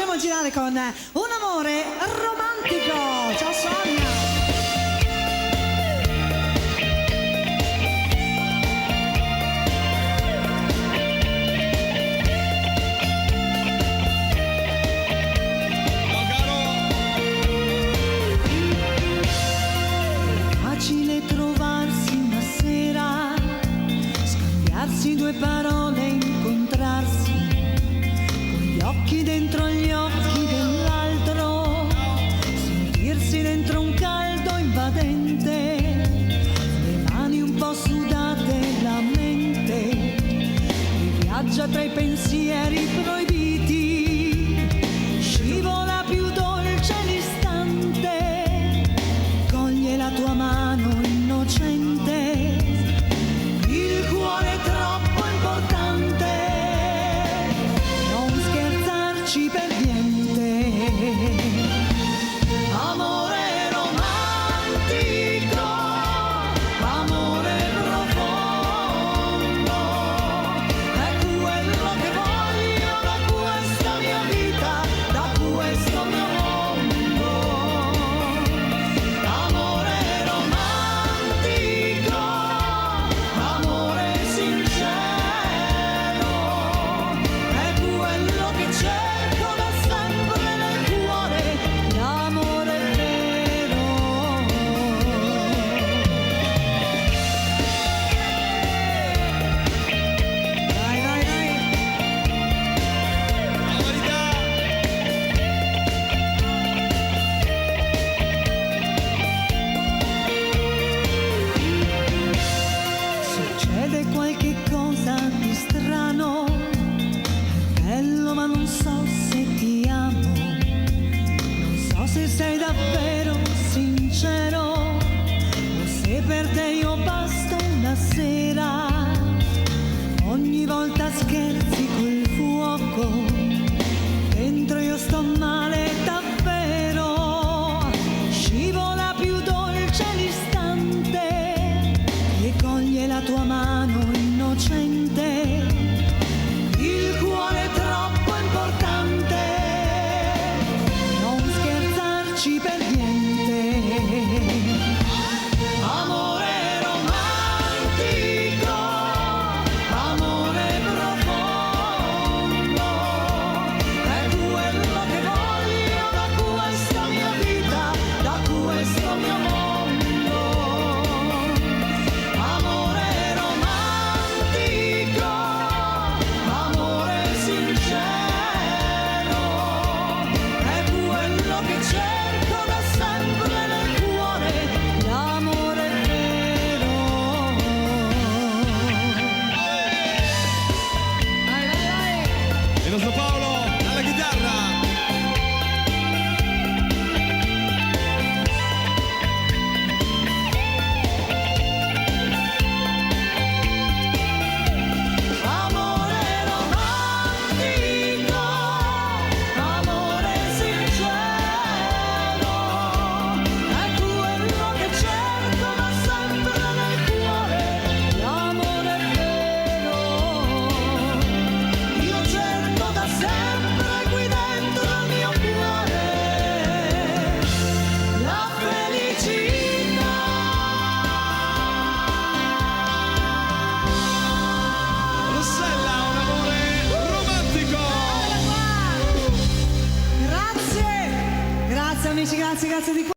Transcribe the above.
andiamo a girare con Un amore romantico. Ciao Sonia. Facile trovarsi una sera, scambiarsi due parole, incontrarsi con gli occhi dentro gli occhi dell'altro, sentirsi dentro un caldo invadente, le mani un po' sudate, la mente che viaggia tra i pensieri proibiti, scivola più dolce l'istante, coglie la tua mano innocente, il cuore è troppo importante, non scherzarci per niente. Amore romantico, amore profondo, è quello che voglio da questa mia vita, da questo mio mondo. Amore romantico, amore sincero, è quello che cerco da sempre nel cuore, l'amore vero. Dai, dai, dai. Succede qualche cosa di strano, è bello ma non so se ti amo, non so se sei davvero sincero, o se per te io basto una sera, ogni volta scherzi col fuoco, dentro io sto male davvero, scivola più dolce l'istante, e coglie la tua mano innocente, il cuore è troppo importante, non scherzarci per niente. Amore romantico, amore profondo, è quello che voglio da questa mia vita, da questo mio mondo. Amore romantico, amore sincero, è quello che cerco da sempre nel cuore, l'amore vero. Vai, vai, vai. Il nostro Paolo alla chitarra. Amore romantico, amore sincero, è quello che cerco da sempre nel cuore, l'amore vero. Io cerco da sempre qui dentro il mio cuore la felicità. Rossella, un amore romantico. Grazie. Grazie amici, grazie di cuore.